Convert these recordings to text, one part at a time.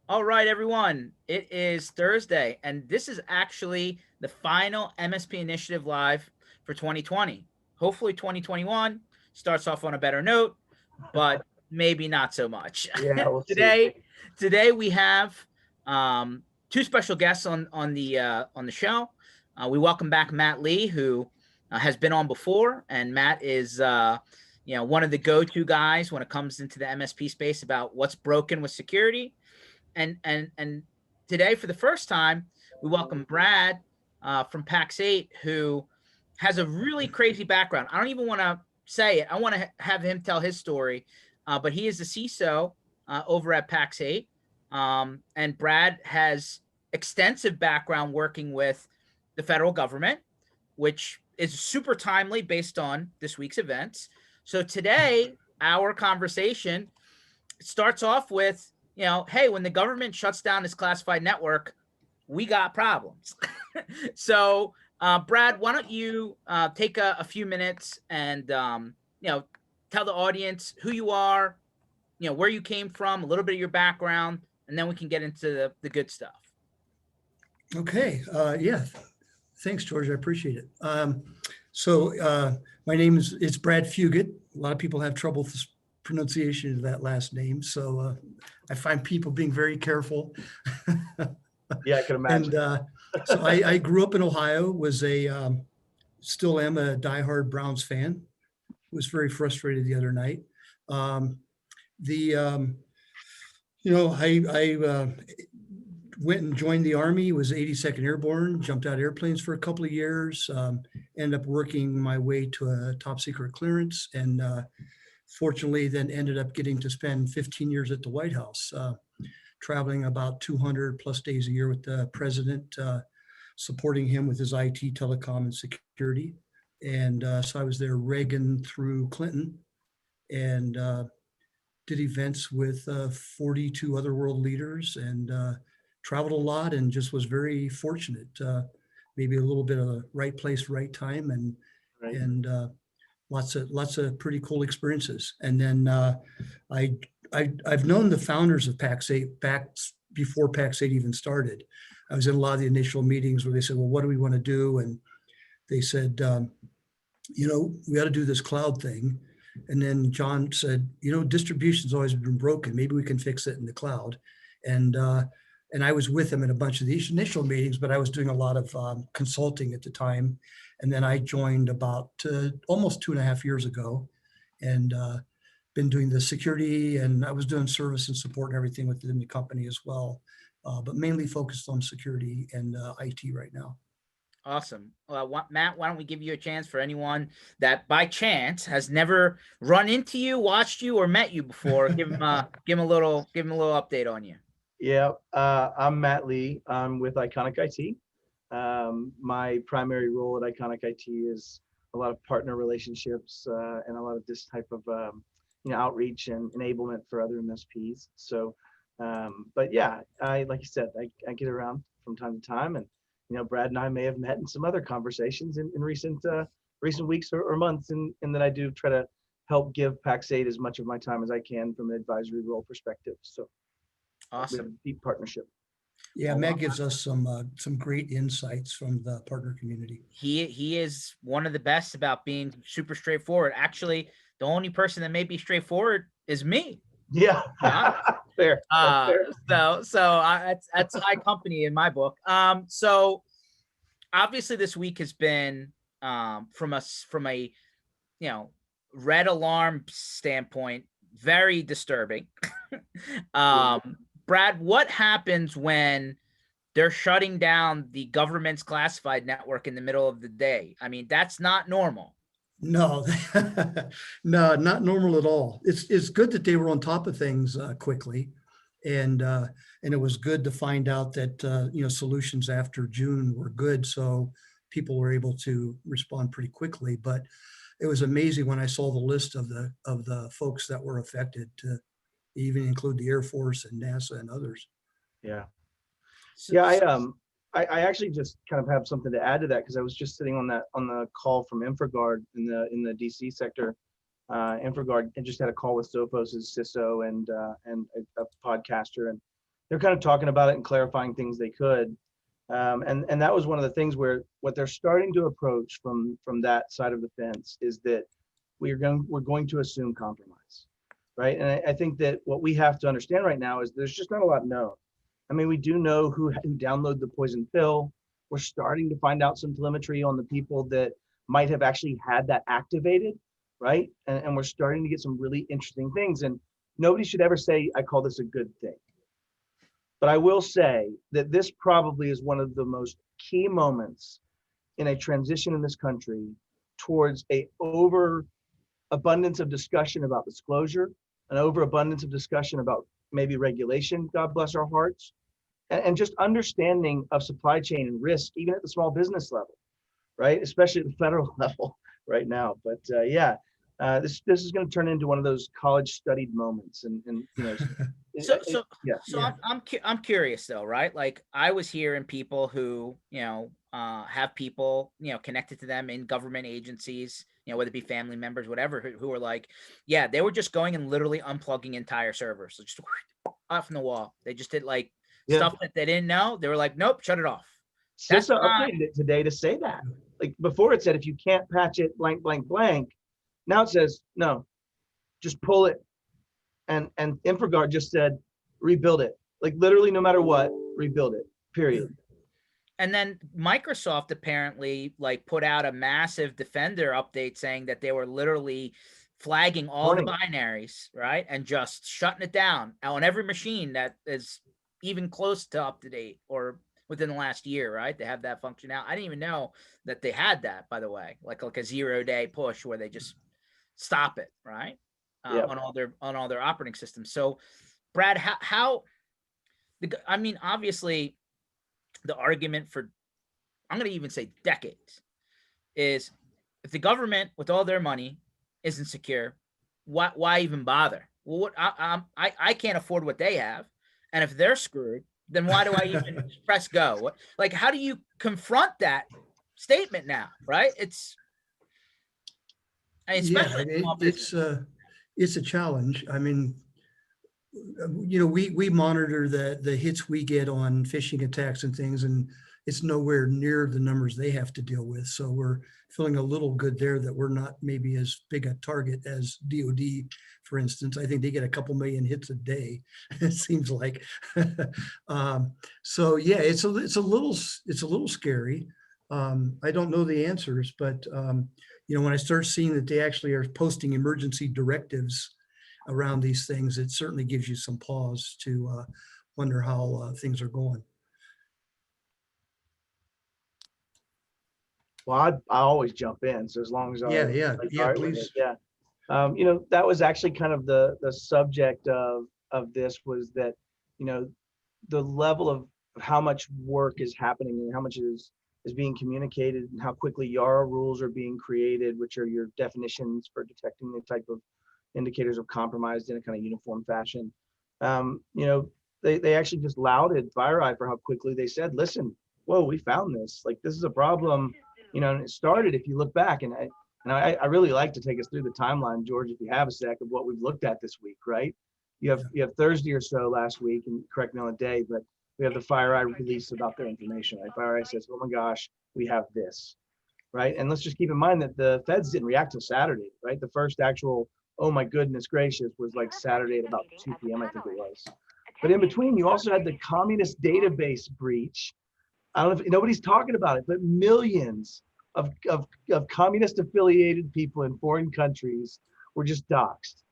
All right, everyone. It is Thursday, and this is actually the final MSP Initiative Live for 2020. Hopefully, 2021 starts off on a better note, but maybe not so much. Yeah, we'll see. today, today we have two special guests on the show. We welcome back Matt Lee, who has been on before, and Matt is one of the go-to guys when it comes into the MSP space about what's broken with security and today for the first time we welcome Brad from PAX 8, who has a really crazy background. I don't even want to say it. I want to have him tell his story, but he is the CISO over at PAX 8, and Brad has extensive background working with the federal government, which is super timely based on this week's events. So today our conversation starts off with, hey, when the government shuts down this classified network, we got problems. So, Brad, why don't you take a few minutes and, tell the audience who you are, where you came from, a little bit of your background, and then we can get into the good stuff. Okay. Yeah. Thanks, George. I appreciate it. My name is it's Bradfugit. A lot of people have trouble with the pronunciation of that last name, so I find people being very careful. Yeah, I can imagine. So I grew up in Ohio. Still am a diehard Browns fan. Was very frustrated the other night. The I went and joined the Army, was 82nd Airborne, jumped out of airplanes for a couple of years, ended up working my way to a top secret clearance, and fortunately then ended up getting to spend 15 years at the White House, traveling about 200 plus days a year with the president, supporting him with his IT, telecom, and security. And so I was there Reagan through Clinton, and did events with 42 other world leaders, and traveled a lot, and just was very fortunate. Maybe a little bit of the right place, right time, and Right. and lots of pretty cool experiences. And then I've known the founders of PAX 8 back before PAX 8 even started. I was in a lot of the initial meetings where they said, "Well, what do we want to do?" And they said, "We got to do this cloud thing." And then John said, "Distribution's always been broken. Maybe we can fix it in the cloud." And I was with him in a bunch of these initial meetings, but I was doing a lot of consulting at the time. And then I joined about almost 2.5 years ago, and been doing the security, and I was doing service and support and everything within the company as well, but mainly focused on security and IT right now. Awesome. Matt, why don't we give you a chance for anyone that by chance has never run into you, watched you, or met you before? Give them a little update on you. Yeah, I'm Matt Lee. I'm with Iconic IT. My primary role at Iconic IT is a lot of partner relationships and a lot of this type of outreach and enablement for other MSPs. So, but yeah, like you said, I get around from time to time, and Brad and I may have met in some other conversations in recent weeks or months, and that I do try to help give PAX 8 as much of my time as I can from an advisory role perspective. So we have a Awesome. deep partnership. Yeah, Matt gives us some great insights from the partner community. He is one of the best about being super straightforward. Actually, the only person that may be straightforward is me. Yeah, fair. That's fair. That's high company in my book. So obviously this week has been from a red alarm standpoint very disturbing. Brad, what happens when they're shutting down the government's classified network in the middle of the day? I mean, that's not normal. No, no, not normal at all. It's good that they were on top of things quickly, and it was good to find out that solutions after June were good, so people were able to respond pretty quickly. But it was amazing when I saw the list of the folks that were affected, to even include the Air Force and NASA and others. Yeah. So, Yeah, I actually just kind of have something to add to that, because I was just sitting on the call from InfraGard in the DC sector. InfraGard and just had a call with Sophos' CISO and a podcaster, and they're kind of talking about it and clarifying things they could. And that was one of the things where what they're starting to approach from that side of the fence is that we're going to assume compromise, right? And I think that what we have to understand right now is there's just not a lot known. I mean, we do know who downloaded the poison pill. We're starting to find out some telemetry on the people that might have actually had that activated, right? And we're starting to get some really interesting things. And nobody should ever say, I call this a good thing. But I will say that this probably is one of the most key moments in a transition in this country towards a overabundance of discussion about disclosure, an overabundance of discussion about maybe regulation, God bless our hearts, and just understanding of supply chain and risk, even at the small business level, right? Especially at the federal level right now. But this is going to turn into one of those college studied moments, and you know. So I'm curious though, right? Like I was hearing people who, have people, connected to them in government agencies, whether it be family members, whatever, who are like, yeah, they were just going and literally unplugging entire servers. So just off from the wall. They just did like stuff that they didn't know. They were like, nope, shut it off. CISA updated it today to say that. Like before it said, if you can't patch it blank, blank, blank. Now it says, no, just pull it. And InfraGard just said, rebuild it. Like literally no matter what, rebuild it, period. And then Microsoft apparently like put out a massive Defender update saying that they were literally flagging all the binaries, right? And just shutting it down on every machine that is even close to up to date or within the last year, right? They have that function now. I didn't even know that they had that, by the way, like a 0-day push where they just stop it, right? On all their operating systems. So Brad, obviously the argument for, I'm going to even say decades, is if the government with all their money isn't secure, why even bother? Well, I can't afford what they have. And if they're screwed, then why do I even press go? Like, how do you confront that statement now, right? It's a challenge. I mean, we monitor the hits we get on phishing attacks and things, and it's nowhere near the numbers they have to deal with. So we're feeling a little good there that we're not maybe as big a target as DoD, for instance. I think they get a couple million hits a day. It seems like. So yeah, it's a little scary. I don't know the answers, but when I start seeing that they actually are posting emergency directives around these things, it certainly gives you some pause to wonder how things are going. Well, I always jump in. So as long as please. That was actually kind of the subject of this was that, the level of how much work is happening and how much is being communicated and how quickly YARA rules are being created, which are your definitions for detecting the type of indicators of compromise in a kind of uniform fashion. They actually just lauded FireEye for how quickly they said, listen, whoa, we found this. Like, this is a problem, and it started, if you look back, and I really like to take us through the timeline, George, if you have a sec, of what we've looked at this week, right? You have Thursday or so last week, and correct me on the day, but we have the FireEye release about their information, right? FireEye says, oh my gosh, we have this, right? And let's just keep in mind that the feds didn't react till Saturday, right? The first actual, oh my goodness gracious, was like Saturday at about 2 p.m. I think it was. But in between, you also had the communist database breach. I don't know if nobody's talking about it, but millions of communist affiliated people in foreign countries were just doxxed,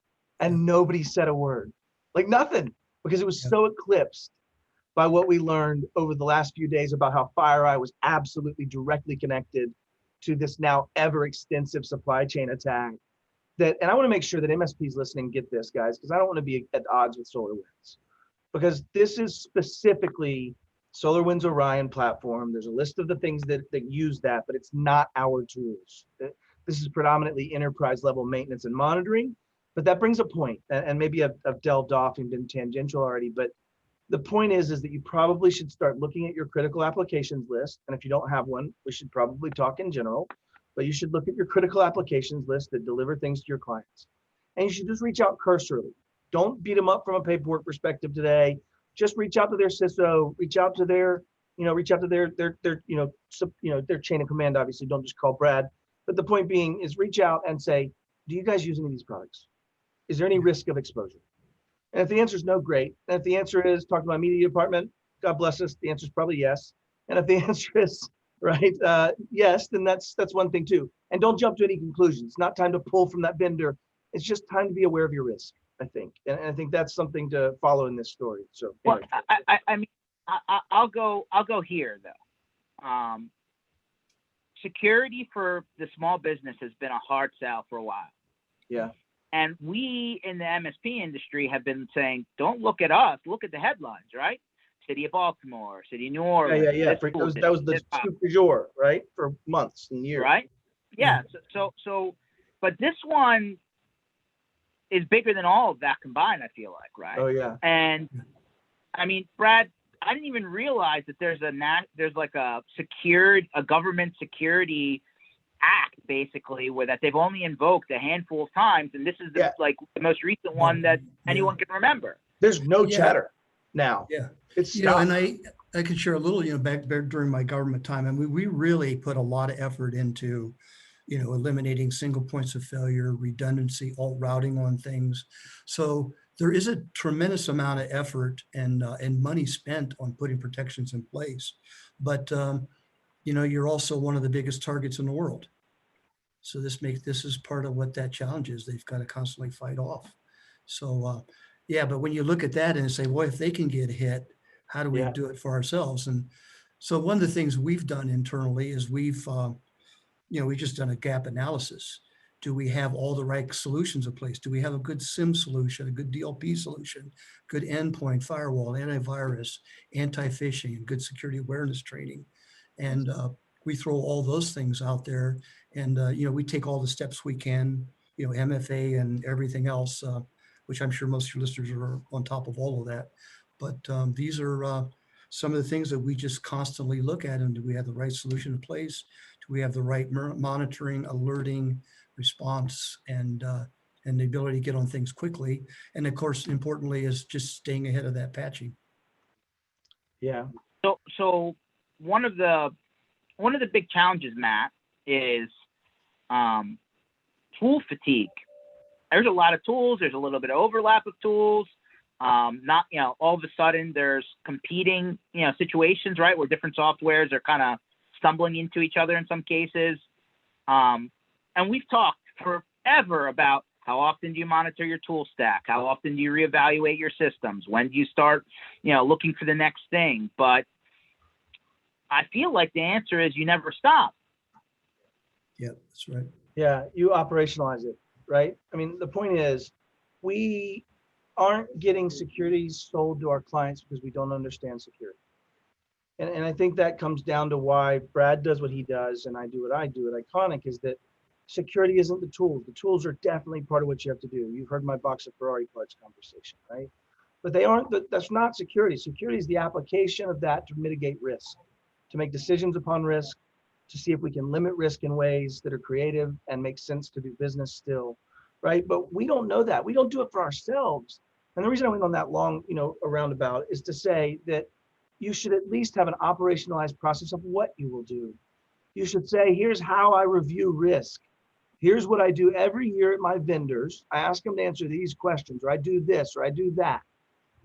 and nobody said a word, like nothing, because it was so eclipsed by what we learned over the last few days about how FireEye was absolutely directly connected to this now ever extensive supply chain attack. And I want to make sure that MSPs listening get this, guys, because I don't want to be at odds with SolarWinds, because this is specifically SolarWinds Orion platform. There's a list of the things that use that, but it's not our tools. This is predominantly enterprise level maintenance and monitoring, but that brings a point, and maybe I've delved off and been tangential already, but the point is that you probably should start looking at your critical applications list. And if you don't have one, we should probably talk in general, but you should look at your critical applications list that deliver things to your clients. And you should just reach out cursorily. Don't beat them up from a paperwork perspective today. just reach out to their CISO, reach out to their, reach out to their their chain of command. Obviously, don't just call Brad. But the point being is reach out and say, do you guys use any of these products? Is there any risk of exposure? And if the answer is no, great. And if the answer is talk to my media department, God bless us, the answer is probably yes. And if the answer is yes, then that's one thing too. And don't jump to any conclusions. It's not time to pull from that vendor. It's just time to be aware of your risk, I think. And I think that's something to follow in this story. So well, I mean, I'll go here though. Security for the small business has been a hard sell for a while. Yeah. And we in the MSP industry have been saying, don't look at us, look at the headlines, right? City of Baltimore, City of New Orleans. Yeah. That was the super jour, right? For months and years. Right? Yeah. So, but this one is bigger than all of that combined, I feel like, right? Oh, yeah. And I mean, Brad, I didn't even realize that there's like a government security act basically where that they've only invoked a handful of times, and this is like the most recent one that anyone can remember. There's no chatter now. Yeah, it's and I could share a little, back during my government time, and we really put a lot of effort into, eliminating single points of failure, redundancy, alt routing on things. So there is a tremendous amount of effort and money spent on putting protections in place, but you're also one of the biggest targets in the world. So this is part of what that challenge is. They've got to constantly fight off. So but when you look at that and say, well, if they can get hit, how do we do it for ourselves? And so one of the things we've done internally is we've just done a gap analysis. Do we have all the right solutions in place? Do we have a good SIM solution, a good DLP solution, good endpoint, firewall, antivirus, anti-phishing, and good security awareness training? And we throw all those things out there, and we take all the steps we can, MFA and everything else, which I'm sure most of your listeners are on top of all of that. But these are some of the things that we just constantly look at. And do we have the right solution in place? Do we have the right monitoring, alerting, response, and the ability to get on things quickly? And of course, importantly, is just staying ahead of that patching. Yeah. So one of the big challenges, Matt, is tool fatigue. There's a lot of tools. There's a little bit of overlap of tools. Not, all of a sudden there's competing, situations, right, where different softwares are kind of stumbling into each other in some cases. And we've talked forever about how often do you monitor your tool stack? How often do you reevaluate your systems? When do you start, looking for the next thing? But I feel like the answer is you never stop. Yeah, that's right. Yeah, you operationalize it, right? I mean, the point is, we aren't getting security sold to our clients because we don't understand security. And I think that comes down to why Brad does what he does and I do what I do at Iconic, is that security isn't the tools. The tools are definitely part of what you have to do. You've heard my box of Ferrari parts conversation, right? But they aren't, that's not security. Security is the application of that to mitigate risk, to make decisions upon risk, to see if we can limit risk in ways that are creative and make sense to do business still, right? But we don't know that. We don't do it for ourselves. And the reason I went on that long, a roundabout, is to say that you should at least have an operationalized process of what you will do. You should say, here's how I review risk. Here's what I do every year at my vendors. I ask them to answer these questions, or I do this, or I do that,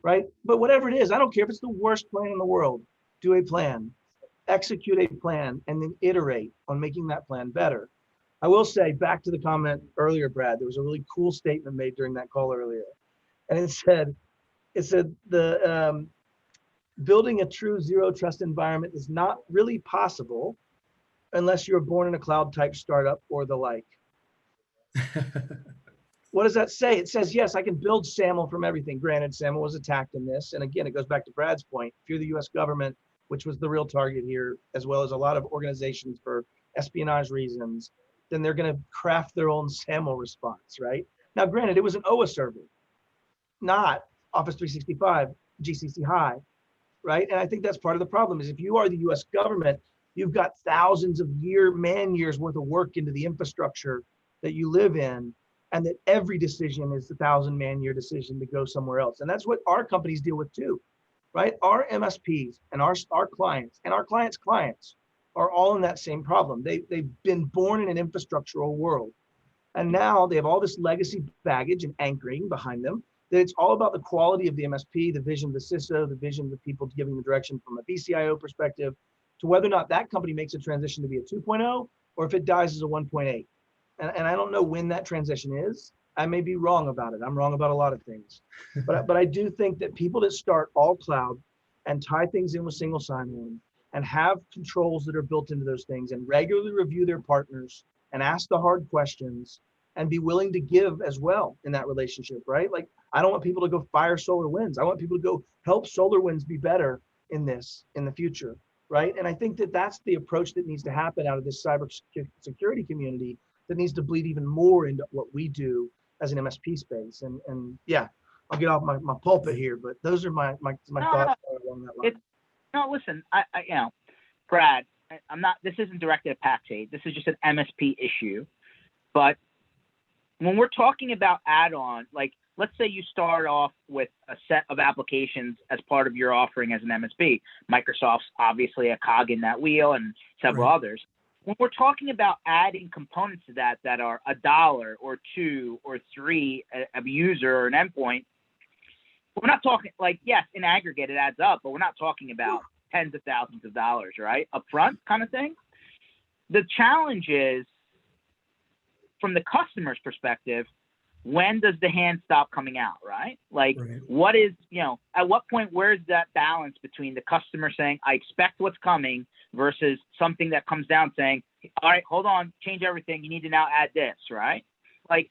right? But whatever it is, I don't care if it's the worst plan in the world. Do a plan, execute a plan, and then iterate on making that plan better. I will say, back to the comment earlier, Brad, there was a really cool statement made during that call earlier. And it said the building a true zero trust environment is not really possible unless you're born in a cloud type startup or the like. What does that say? It says, yes, I can build SAML from everything. Granted, SAML was attacked in this. And again, it goes back to Brad's point. If you're the US government, which was the real target here, as well as a lot of organizations for espionage reasons, then they're going to craft their own SAML response, right? Now, granted, it was an OA server, not Office 365, GCC High, right? And I think that's part of the problem, is if you are the US government, you've got thousands of man years worth of work into the infrastructure that you live in, and that every decision is the 1,000 man year decision to go somewhere else. And that's what our companies deal with too. right? Our MSPs and our clients and our clients' clients are all in that same problem. They've been born in an infrastructural world. And now they have all this legacy baggage and anchoring behind them, that it's all about the quality of the MSP, the vision of the CISO, the vision of the people giving the direction from a BCIO perspective, to whether or not that company makes a transition to be a 2.0 or if it dies as a 1.8. And I don't know when that transition is. I may be wrong about it. I'm wrong about a lot of things. But I do think that people that start all cloud and tie things in with single sign-on and have controls that are built into those things and regularly review their partners and ask the hard questions and be willing to give as well in that relationship, right? Like, I don't want people to go fire SolarWinds. I want people to go help SolarWinds be better in this in the future, right? And I think that that's the approach that needs to happen out of this cyber security community that needs to bleed even more into what we do as an MSP space. And yeah, I'll get off my pulpit here, but those are my thoughts along that line. No, listen, I Brad, I'm not, this isn't directed at Pax8. This is just an MSP issue. But when we're talking about add-on, like, let's say you start off with a set of applications as part of your offering as an MSP. Microsoft's obviously a cog in that wheel and several others. When we're talking about adding components to that are $1 or $2 or $3 a user or an endpoint, we're not talking, like, yes, in aggregate it adds up, but we're not talking about tens of thousands of dollars, right? Upfront kind of thing. The challenge is, from the customer's perspective, when does the hand stop coming out, right? Like, what is, at what point, where's that balance between the customer saying, I expect what's coming, versus something that comes down saying, all right, hold on, change everything, you need to now add this, right? Like,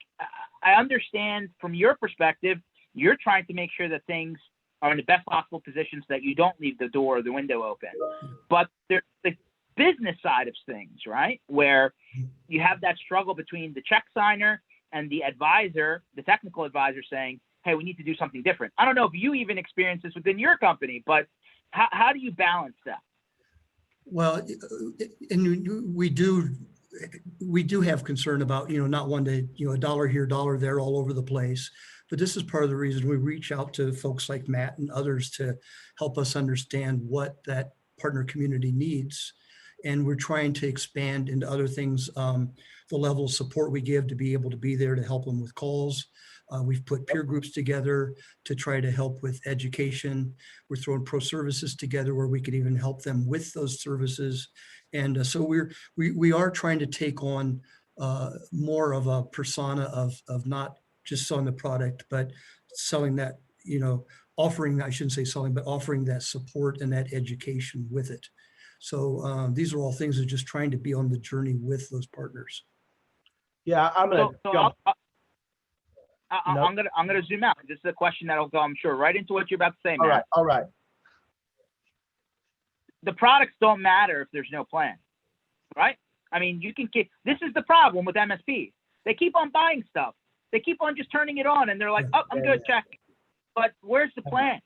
I understand from your perspective, you're trying to make sure that things are in the best possible position so that you don't leave the door or the window open. But there's the business side of things, right? Where you have that struggle between the check signer and the advisor, the technical advisor, saying, hey, we need to do something different. I don't know if you even experience this within your company, but how do you balance that? Well, and we do have concern about, not one day, a dollar here, dollar there, all over the place. But this is part of the reason we reach out to folks like Matt and others to help us understand what that partner community needs. And we're trying to expand into other things, the level of support we give to be able to be there to help them with calls. We've put peer groups together to try to help with education. We're throwing pro services together where we could even help them with those services. And so we are trying to take on more of a persona of not just selling the product, but selling that, offering, I shouldn't say selling, but offering that support and that education with it. So these are all things that just trying to be on the journey with those partners. Yeah, I'm gonna jump. I'm gonna zoom out. This is a question that'll go, I'm sure, right into what you're about to say, Matt. All right. The products don't matter if there's no plan, right? I mean, this is the problem with MSPs. They keep on buying stuff. They keep on just turning it on, and they're like, oh, I'm good, check. But where's the plan?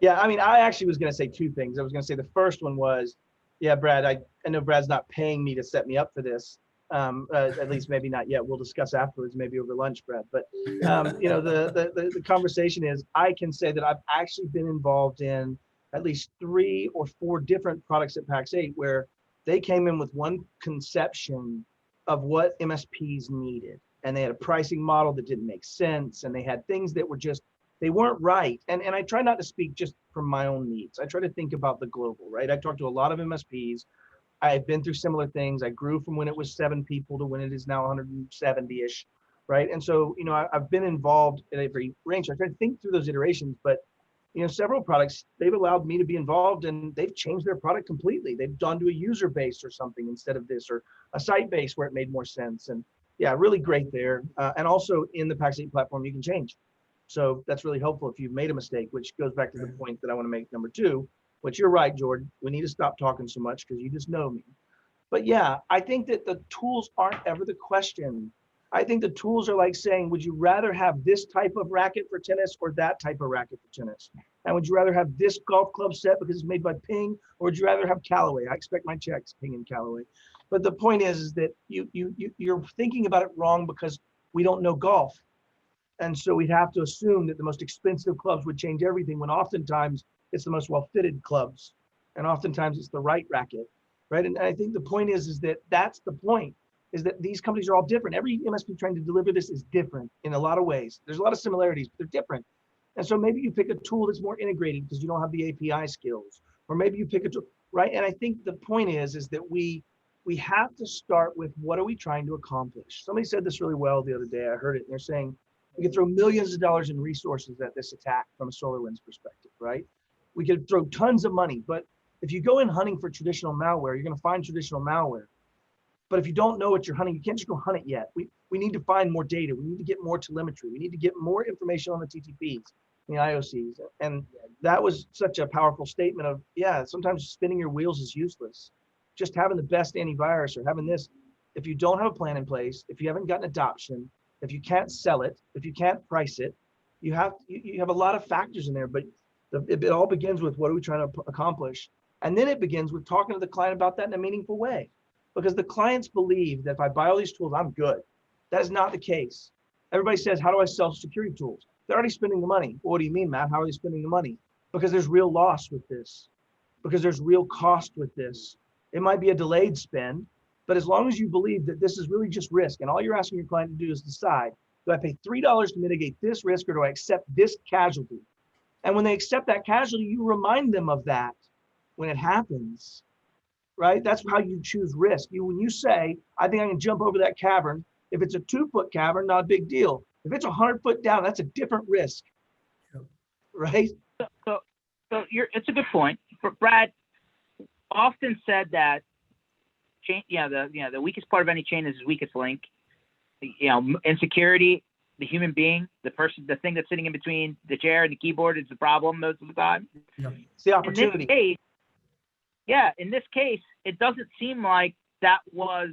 Yeah, I mean, I actually was going to say two things. I was going to say the first one was, yeah, Brad, I know Brad's not paying me to set me up for this. At least maybe not yet. We'll discuss afterwards, maybe over lunch, Brad. But, the conversation is, I can say that I've actually been involved in at least 3 or 4 different products at Pax8 where they came in with one conception of what MSPs needed. And they had a pricing model that didn't make sense. And they had things that were just, they weren't right. And I try not to speak just from my own needs. I try to think about the global, right? I talked to a lot of MSPs. I've been through similar things. I grew from when it was 7 people to when it is now 170-ish, right? And so, I've been involved in every range. I try to think through those iterations, but, several products, they've allowed me to be involved and they've changed their product completely. They've gone to a user base or something instead of this, or a site base where it made more sense. And yeah, really great there. And also in the Pax8 platform, you can change. So that's really helpful if you've made a mistake, which goes back to the point that I want to make number 2, which you're right, Jordan. We need to stop talking so much because you just know me. But yeah, I think that the tools aren't ever the question. I think the tools are like saying, would you rather have this type of racket for tennis or that type of racket for tennis? And would you rather have this golf club set because it's made by Ping, or would you rather have Callaway? I expect my checks Ping and Callaway. But the point is that you're thinking about it wrong because we don't know golf. And so we'd have to assume that the most expensive clubs would change everything, when oftentimes it's the most well-fitted clubs. And oftentimes it's the right racket, right? And I think the point is that that's the point, is that these companies are all different. Every MSP trying to deliver this is different in a lot of ways. There's a lot of similarities, but they're different. And so maybe you pick a tool that's more integrated because you don't have the API skills, or maybe you pick a tool, right? And I think the point is that we have to start with, what are we trying to accomplish? Somebody said this really well the other day. I heard it, and they're saying, we could throw millions of dollars in resources at this attack from a SolarWinds perspective, right? We could throw tons of money, but if you go in hunting for traditional malware, you're going to find traditional malware. But if you don't know what you're hunting, you can't just go hunt it yet. We need to find more data. We need to get more telemetry. We need to get more information on the TTPs, the IOCs. And that was such a powerful statement of, yeah, sometimes spinning your wheels is useless. Just having the best antivirus or having this, if you don't have a plan in place, if you haven't gotten adoption, if you can't sell it, if you can't price it, you have a lot of factors in there, but it all begins with, what are we trying to accomplish? And then it begins with talking to the client about that in a meaningful way, because the clients believe that if I buy all these tools, I'm good. That is not the case. Everybody says, how do I sell security tools? They're already spending the money. Well, what do you mean, Matt? How are they spending the money? Because there's real loss with this, because there's real cost with this. It might be a delayed spend, but as long as you believe that this is really just risk, and all you're asking your client to do is decide, do I pay $3 to mitigate this risk, or do I accept this casualty? And when they accept that casualty, you remind them of that when it happens, right? That's how you choose risk. When you say, I think I can jump over that cavern, if it's a 2-foot cavern, not a big deal. If it's 100 foot down, that's a different risk, right? So it's a good point. Brad often said that the weakest part of any chain is its weakest link. Insecurity, the human being, the thing that's sitting in between the chair and the keyboard is the problem most of the time. Yeah. It's the opportunity. In this case, it doesn't seem like that was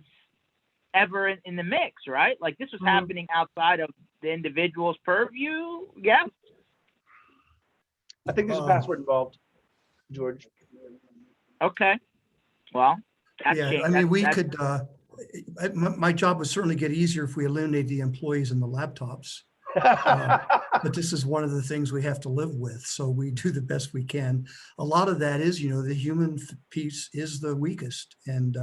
ever in the mix, right? Like, this was happening outside of the individual's purview. Yeah. I think there's a password involved, George. Okay. Well, yeah, I mean, we could, my job would certainly get easier if we eliminated the employees and the laptops. But this is one of the things we have to live with. So we do the best we can. A lot of that is, the human piece is the weakest and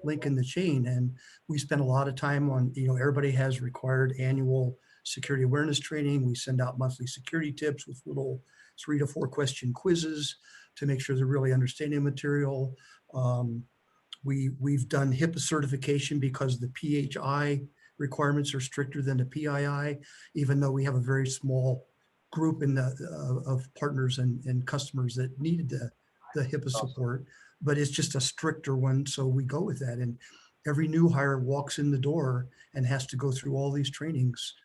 link in the chain. And we spend a lot of time on, everybody has required annual security awareness training. We send out monthly security tips with little 3 to 4 question quizzes to make sure they're really understanding material. We've done HIPAA certification because the PHI requirements are stricter than the PII, even though we have a very small group of partners and customers that needed the HIPAA support, but it's just a stricter one. So we go with that. And every new hire walks in the door and has to go through all these trainings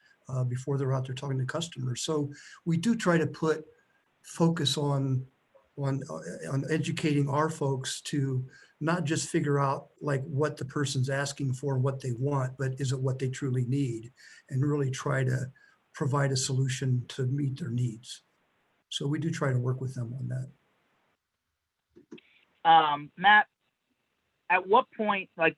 before they're out there talking to customers. So we do try to put focus on educating our folks to not just figure out like what the person's asking for, what they want, but is it what they truly need, and really try to provide a solution to meet their needs. So we do try to work with them on that. Matt, at what point, like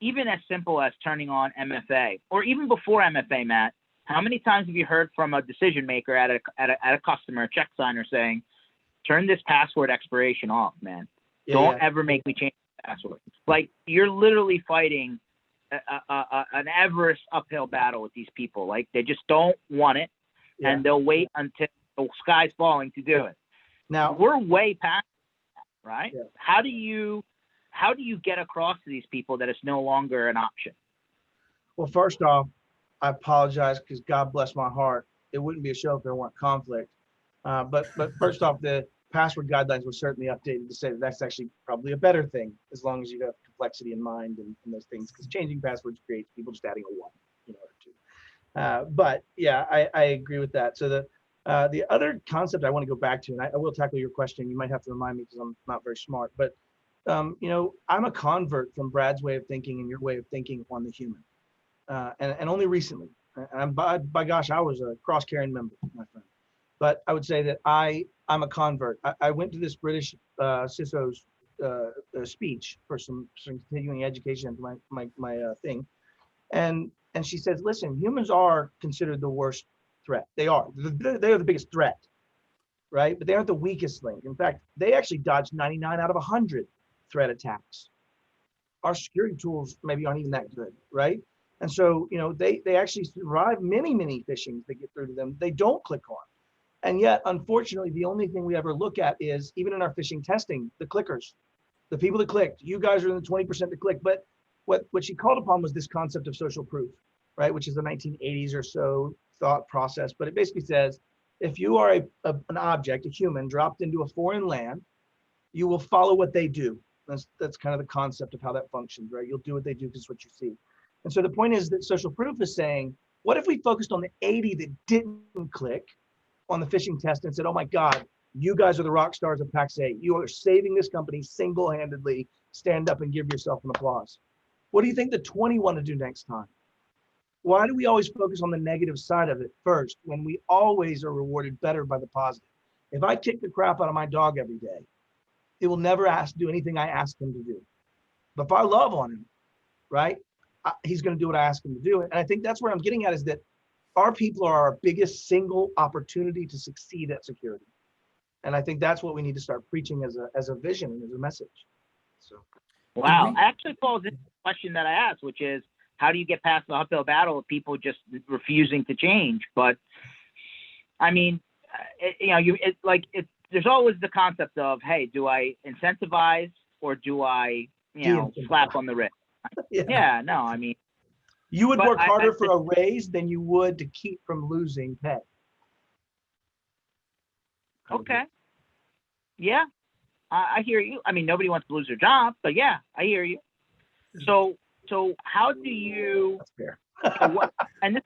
even as simple as turning on MFA, or even before MFA, Matt, how many times have you heard from a decision maker at a customer, a check signer, saying, turn this password expiration off, man. Don't ever make me change the password. Like, you're literally fighting an Everest uphill battle with these people. Like, they just don't want it, and they'll wait until the sky's falling to do it. Now we're way past that, right? Yeah. How do you get across to these people that it's no longer an option? Well, first off, I apologize, because God bless my heart, it wouldn't be a show if there weren't conflict. But first off, the password guidelines were certainly updated to say that that's actually probably a better thing, as long as you have complexity in mind and those things, because changing passwords creates people just adding a 1 or 2. But yeah, I agree with that. So the other concept I want to go back to, and I will tackle your question. You might have to remind me because I'm not very smart, but I'm a convert from Brad's way of thinking and your way of thinking on the human, and only recently. And by gosh, I was a cross-carrying member, my friend. But I would say that I'm a convert. I went to this British CISO's speech for some continuing education into my thing. And And she says, listen, humans are considered the worst threat. They are. They are the biggest threat, right? But they aren't the weakest link. In fact, they actually dodge 99 out of 100 threat attacks. Our security tools maybe aren't even that good, right? And so, they actually survive many phishings that get through to them. They don't click on. And yet, unfortunately, the only thing we ever look at is, even in our phishing testing, the clickers, the people that clicked. You guys are in the 20% that click. But what she called upon was this concept of social proof, right? Which is the 1980s or so thought process. But it basically says, if you are an object, a human dropped into a foreign land, you will follow what they do. That's kind of the concept of how that functions, right? You'll do what they do because it's what you see. And so the point is that social proof is saying, what if we focused on the 80 that didn't click on the phishing test and said, oh my God, you guys are the rock stars of Pax8. You are saving this company single-handedly. Stand up and give yourself an applause. What do you think the 20 want to do next time? Why do we always focus on the negative side of it first when we always are rewarded better by the positive? If I kick the crap out of my dog every day, it will never do anything I ask him to do. But if I love on him, right, he's going to do what I ask him to do. And I think that's where I'm getting at, is that our people are our biggest single opportunity to succeed at security. And I think that's what we need to start preaching as a vision and as a message. So, wow, actually falls into the question that I asked, which is, how do you get past the uphill battle of people just refusing to change? But I mean, there's always the concept of, hey, do I incentivize or do I, slap on the wrist? Yeah, no, I mean, you would work harder for a raise than you would to keep from losing pay. Okay. Yeah, I hear you. I mean, nobody wants to lose their job, but yeah, I hear you. So how do you? That's fair. And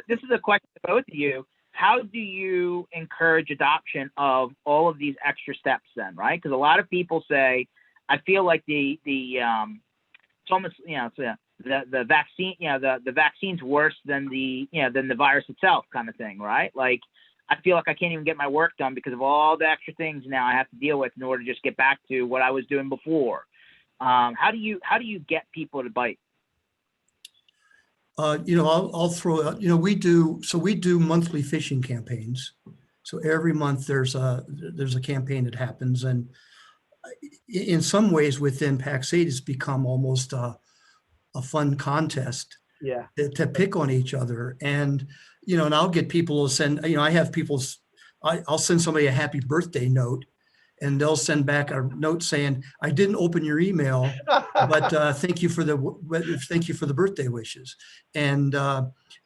this is a question to both of you. How do you encourage adoption of all of these extra steps then, right? Because a lot of people say, I feel like it's almost, the vaccine, the vaccine's worse than the virus itself, kind of thing, right? Like, I feel like I can't even get my work done because of all the extra things now I have to deal with in order to just get back to what I was doing before. How do you get people to bite? I'll throw out, we do monthly phishing campaigns. So every month there's a campaign that happens, and in some ways within Pax8 it's become almost a fun contest. Yeah. To pick on each other. And, and I'll get people to send, I have I'll send somebody a happy birthday note, and they'll send back a note saying, I didn't open your email, but thank you for the birthday wishes. And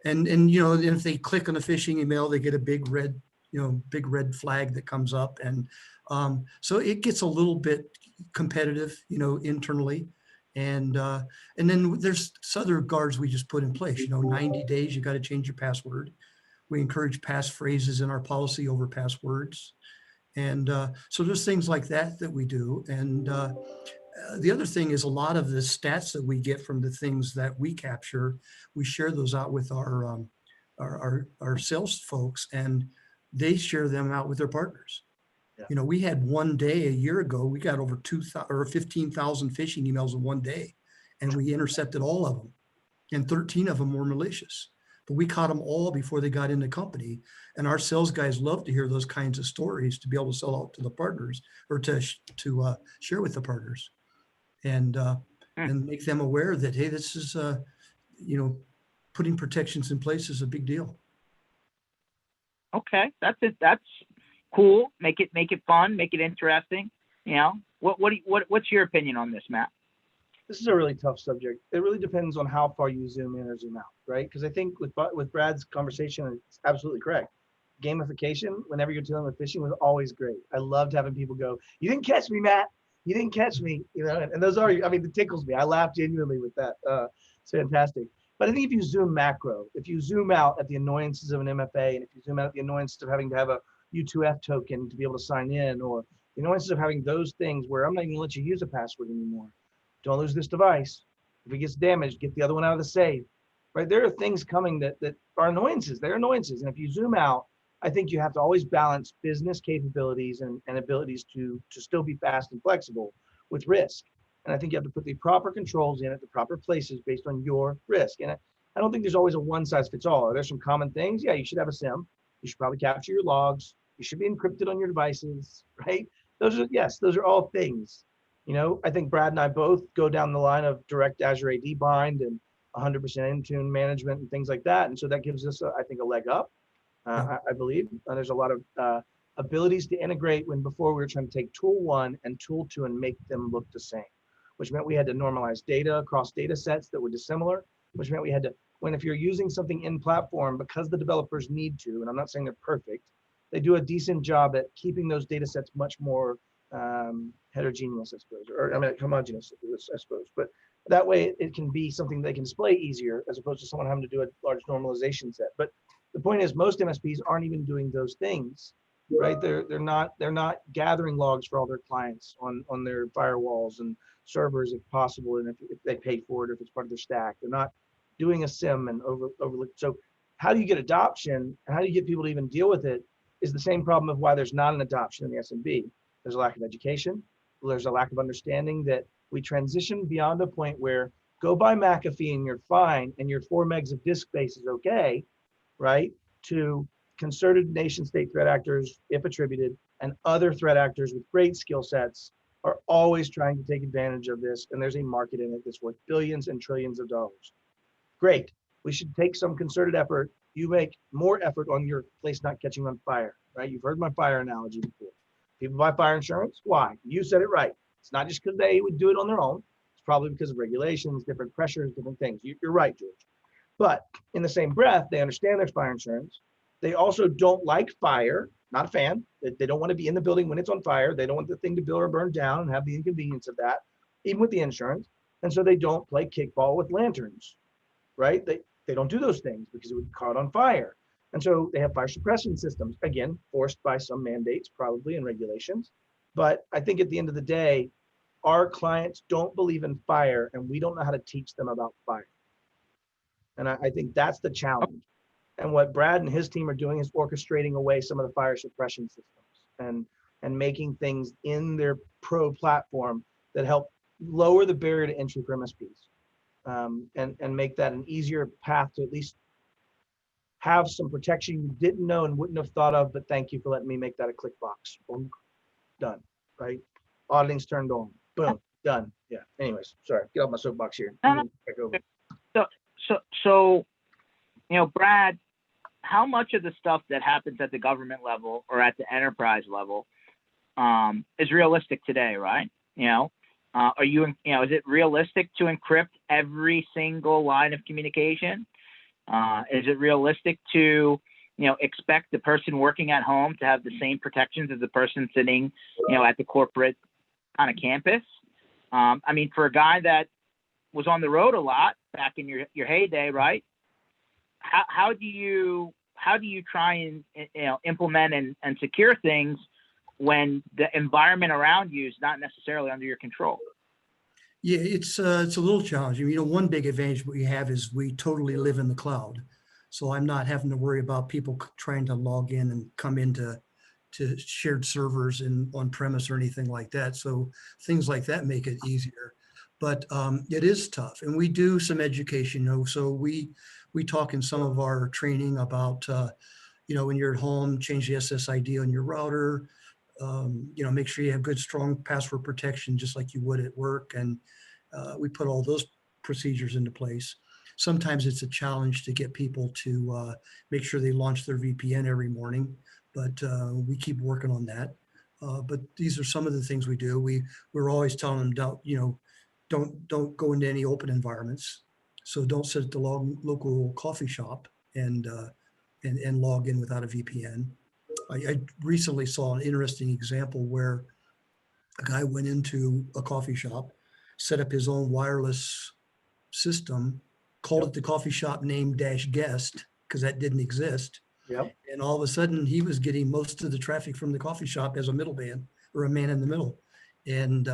if they click on the phishing email, they get a big red flag that comes up. And so it gets a little bit competitive, internally. And then there's other guards we just put in place, 90 days, you got to change your password. We encourage passphrases in our policy over passwords. And so there's things like that we do. And the other thing is, a lot of the stats that we get from the things that we capture, we share those out with our sales folks, and they share them out with their partners. Yeah. We had one day a year ago, we got over 15,000 phishing emails in one day, and we intercepted all of them, and 13 of them were malicious. But we caught them all before they got in the company. And our sales guys love to hear those kinds of stories to be able to sell out to the partners, or to share with the partners, and make them aware that, hey, this is, putting protections in place is a big deal. Okay, that's it. That's cool. Make it fun. Make it interesting. What's your opinion on this, Matt? This is a really tough subject. It really depends on how far you zoom in or zoom out, right? Because I think with Brad's conversation, it's absolutely correct. Gamification, whenever you're dealing with phishing, was always great. I loved having people go, "You didn't catch me, Matt. You didn't catch me." And those are, it tickles me. I laugh genuinely with that. It's fantastic. But I think if you zoom macro, if you zoom out at the annoyances of an MFA, and if you zoom out at the annoyances of having to have a U2F token to be able to sign in, or the annoyances of having those things where I'm not even gonna let you use a password anymore. Don't lose this device. If it gets damaged, get the other one out of the safe, right? There are things coming that are annoyances. They're annoyances. And if you zoom out, I think you have to always balance business capabilities and abilities to still be fast and flexible with risk. And I think you have to put the proper controls in at the proper places based on your risk. And I don't think there's always a one size fits all. Are there some common things? Yeah, you should have a SIM. You should probably capture your logs. You should be encrypted on your devices, right? Those are all things. I think Brad and I both go down the line of direct Azure AD bind and 100% Intune management and things like that. And so that gives us, I think, a leg up. I believe there's a lot of abilities to integrate when before we were trying to take tool 1 and tool 2 and make them look the same, which meant we had to normalize data across data sets that were dissimilar, which meant we had to, if you're using something in platform, because the developers need to, and I'm not saying they're perfect, they do a decent job at keeping those data sets much more heterogeneous, I suppose, or homogeneous, I suppose. But that way it can be something they can display easier as opposed to someone having to do a large normalization set. But the point is, most MSPs aren't even doing those things, right? They're not gathering logs for all their clients on their firewalls and servers if possible, and if they pay for it, or if it's part of their stack. They're not doing a SIM and overlook. So how do you get adoption, and how do you get people to even deal with it, is the same problem of why there's not an adoption in the SMB. There's a lack of education. There's a lack of understanding that we transition beyond a point where go buy McAfee and you're fine, and your 4 megs of disk space is okay, right? To concerted nation state threat actors, if attributed, and other threat actors with great skill sets are always trying to take advantage of this. And there's a market in it that's worth billions and trillions of dollars. Great. We should take some concerted effort. You make more effort on your place not catching on fire, right? You've heard my fire analogy before. People buy fire insurance. Why? You said it right. It's not just because they would do it on their own. It's probably because of regulations, different pressures, different things. You're right, George. But in the same breath, they understand there's fire insurance. They also don't like fire, not a fan. They don't want to be in the building when it's on fire. They don't want the thing to or burn down and have the inconvenience of that, even with the insurance. And so they don't play kickball with lanterns, right? They don't do those things because it would be caught on fire. And so they have fire suppression systems, again, forced by some mandates, probably, and regulations. But I think at the end of the day, our clients don't believe in fire, and we don't know how to teach them about fire. And I think that's the challenge. And what Brad and his team are doing is orchestrating away some of the fire suppression systems and making things in their pro platform that help lower the barrier to entry for MSPs, and make that an easier path to at least have some protection you didn't know and wouldn't have thought of, but thank you for letting me make that a click box. Boom, done, right? Auditing's turned on, boom, done. Yeah, anyways, sorry, get off my soapbox here. Back over. So, Brad, how much of the stuff that happens at the government level or at the enterprise level is realistic today, right? Are you, is it realistic to encrypt every single line of communication? Is it realistic to, expect the person working at home to have the same protections as the person sitting, at the corporate kind of campus? For a guy that was on the road a lot back in your heyday, right? How do you try and implement and secure things when the environment around you is not necessarily under your control? Yeah, it's a little challenging. One big advantage we have is we totally live in the cloud. So I'm not having to worry about people trying to log in and come into shared servers on premise or anything like that. So things like that make it easier. But it is tough, and we do some education. So we talk in some of our training about when you're at home, change the SSID on your router. Make sure you have good, strong password protection, just like you would at work. And we put all those procedures into place. Sometimes it's a challenge to get people to make sure they launch their VPN every morning, but we keep working on that. But these are some of the things we do. We're always telling them, don't go into any open environments. So don't sit at the local coffee shop and log in without a VPN. I recently saw an interesting example where a guy went into a coffee shop, set up his own wireless system, called it the coffee shop name -guest because that didn't exist. Yep. And all of a sudden he was getting most of the traffic from the coffee shop as a middleman or a man in the middle. And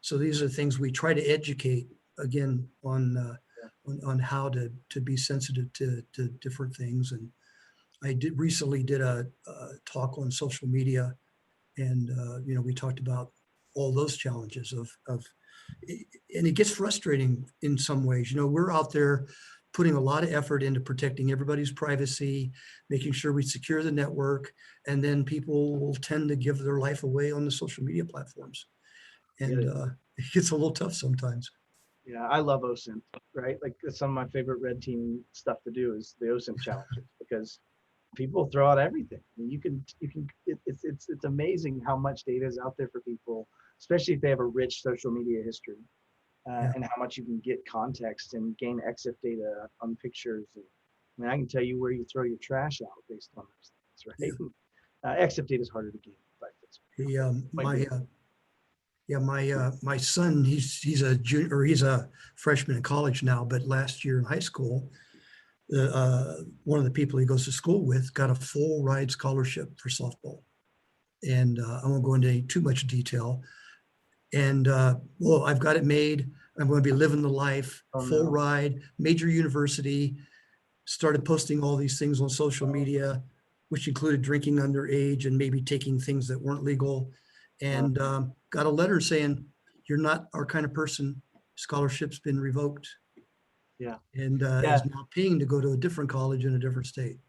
so these are things we try to educate again on how to be sensitive to different things. And I recently did a talk on social media, and we talked about all those challenges of and it gets frustrating in some ways. We're out there putting a lot of effort into protecting everybody's privacy, making sure we secure the network, and then people will tend to give their life away on the social media platforms. And it gets a little tough sometimes. Yeah, I love OSINT, right? Like some of my favorite red team stuff to do is the OSINT challenges, because people throw out everything. I mean, it's amazing how much data is out there for people, especially if they have a rich social media history, and how much you can get context and gain EXIF data on pictures. I mean, I can tell you where you throw your trash out based on those things, right? EXIF data is harder to gain. My son, he's a junior, or he's a freshman in college now, but last year in high school, one of the people he goes to school with got a full ride scholarship for softball. And I won't go into too much detail. And well, I've got it made. I'm going to be living the life, full ride, major university, started posting all these things on social media, which included drinking underage and maybe taking things that weren't legal. And got a letter saying, you're not our kind of person. Scholarship's been revoked. Yeah. And is now paying to go to a different college in a different state.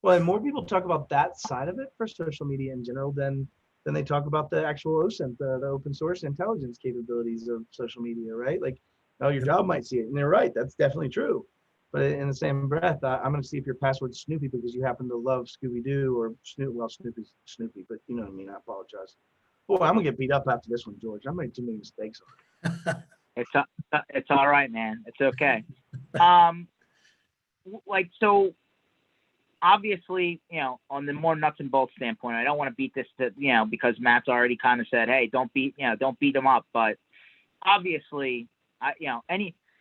Well, and more people talk about that side of it for social media in general than they talk about the actual OSINT, the open source intelligence capabilities of social media, right? Like, oh, your job might see it. And they're right, that's definitely true. But in the same breath, I'm going to see if your password's Snoopy because you happen to love Scooby-Doo or Snoopy. Well, Snoopy's Snoopy, but you know what I mean. I apologize. Boy, I'm going to get beat up after this one, George. I made too many mistakes already. It's all right, man. It's okay. Like, so obviously, you know, on the more nuts and bolts standpoint, I don't want to beat this to, you know, because Matt's already kind of said, hey, don't beat them up. But obviously,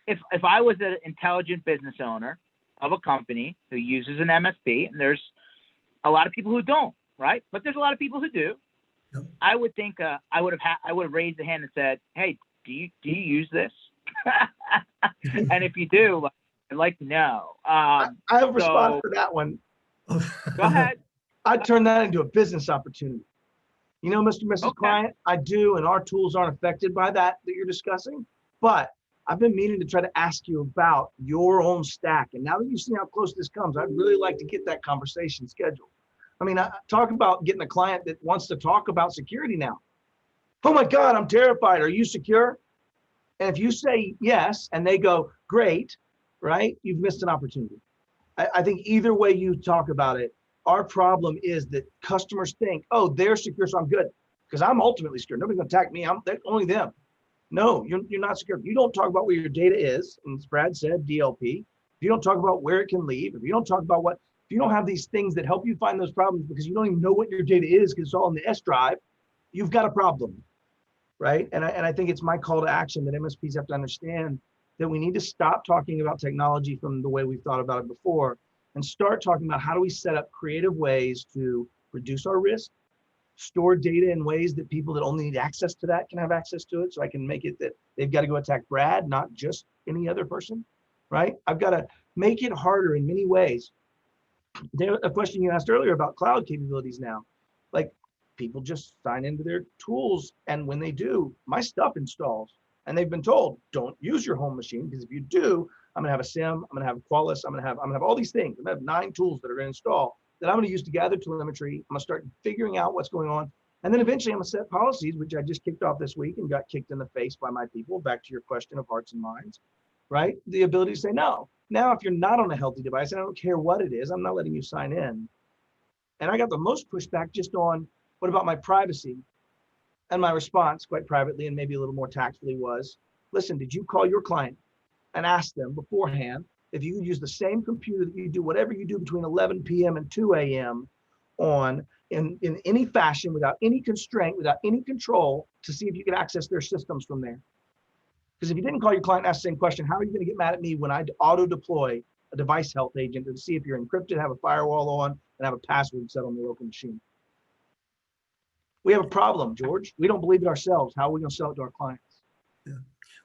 if I was an intelligent business owner of a company who uses an MSP, and there's a lot of people who don't, right? But there's a lot of people who do. Yep. I would think I would have raised the hand and said, hey, do you use this? And if you do, I'd like to know. I have a response for that one. Go ahead. I'd turn that into a business opportunity. You know, Mr. and Mrs. Client, I do, and our tools aren't affected by that you're discussing, but I've been meaning to try to ask you about your own stack. And now that you've seen how close this comes, I'd really like to get that conversation scheduled. I mean, talk about getting a client that wants to talk about security now. Oh my God, I'm terrified. Are you secure? And if you say yes, and they go, great, right? You've missed an opportunity. I think either way you talk about it, our problem is that customers think, oh, they're secure, so I'm good. Because I'm ultimately secure. Nobody's gonna attack me, only them. No, you're not secure. If you don't talk about where your data is, and as Brad said, DLP, if you don't talk about where it can leave, if you don't talk about if you don't have these things that help you find those problems because you don't even know what your data is because it's all in the S drive, you've got a problem, right? And I think it's my call to action that MSPs have to understand that we need to stop talking about technology from the way we've thought about it before and start talking about how do we set up creative ways to reduce our risk, store data in ways that people that only need access to that can have access to it. So I can make it that they've got to go attack Brad, not just any other person, right? I've got to make it harder in many ways. A question you asked earlier about cloud capabilities now, like people just sign into their tools. And when they do, my stuff installs. And they've been told, don't use your home machine, because if you do, I'm gonna have a SIM, I'm gonna have Qualys, I'm gonna have all these things. I'm gonna have 9 tools that are gonna install that I'm gonna use to gather telemetry. I'm gonna start figuring out what's going on. And then eventually I'm gonna set policies, which I just kicked off this week and got kicked in the face by my people, back to your question of hearts and minds, right? The ability to say no. Now, if you're not on a healthy device, and I don't care what it is, I'm not letting you sign in. And I got the most pushback just on, what about my privacy? And my response, quite privately and maybe a little more tactfully, was, listen, did you call your client and ask them beforehand if you could use the same computer that you do whatever you do between 11 p.m. and 2 a.m. on in any fashion, without any constraint, without any control, to see if you could access their systems from there? Because if you didn't call your client and ask the same question, how are you going to get mad at me when I auto deploy a device health agent to see if you're encrypted, have a firewall on, and have a password set on the local machine? We have a problem, George. We don't believe it ourselves. How are we going to sell it to our clients? Yeah.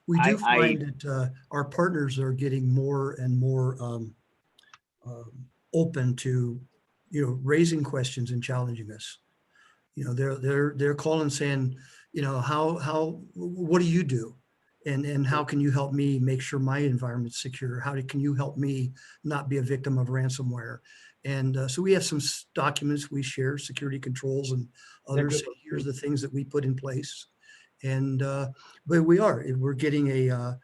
We do find that our partners are getting more and more open to, raising questions and challenging us. They're calling saying, what do you do? And how can you help me make sure my environment's secure? Can you help me not be a victim of ransomware? And so we have some documents we share, security controls and others. good. Here's the things that we put in place. And but we're getting a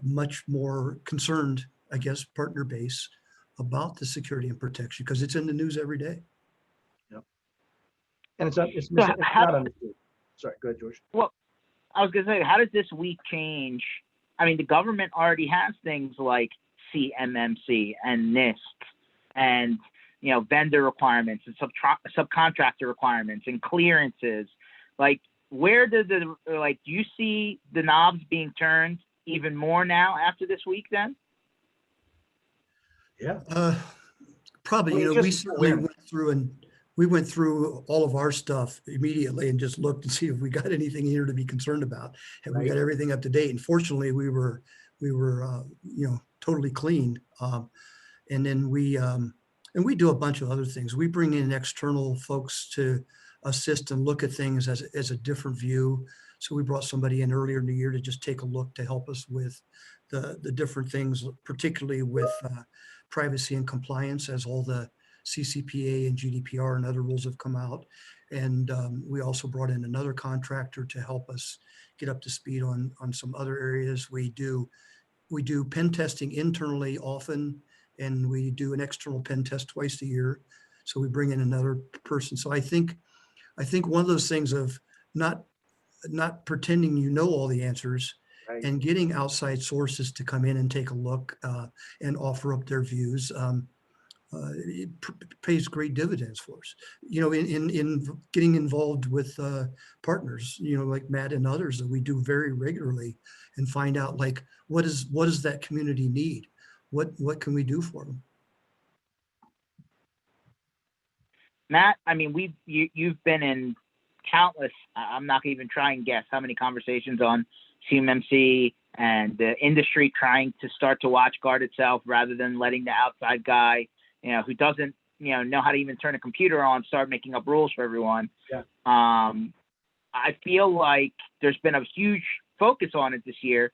much more concerned, I guess, partner base about the security and protection because it's in the news every day. And it's So not how, understood. Sorry, go ahead, George. well, I was going to say, how does this week change? I mean, the government already has things like CMMC and NIST and, vendor requirements and subcontractor requirements and clearances. Like, where do do you see the knobs being turned even more now after this week then? Yeah. Probably, Well, we just certainly awareness. went through all of our stuff immediately and just looked and see if we got anything here to be concerned about. Have we Right. got everything up to date? And fortunately, we were totally clean. And then and we do a bunch of other things. We bring in external folks to assist and look at things as a different view. So we brought somebody in earlier in the year to just take a look to help us with the different things, particularly with privacy and compliance as all the CCPA and GDPR and other rules have come out. And we also brought in another contractor to help us get up to speed on some other areas. We do pen testing internally often, and we do an external pen test twice a year. So we bring in another person. So I think one of those things of not pretending all the answers, Right. and getting outside sources to come in and take a look and offer up their views. It pays great dividends for us. In getting involved with partners, like Matt and others that we do very regularly, and find out like what does that community need? What can we do for them? Matt, I mean, you've been in countless, I'm not gonna even try and guess how many conversations on CMMC and the industry trying to start to watch guard itself rather than letting the outside guy, who doesn't, know how to even turn a computer on, start making up rules for everyone. Yeah. I feel like there's been a huge focus on it this year,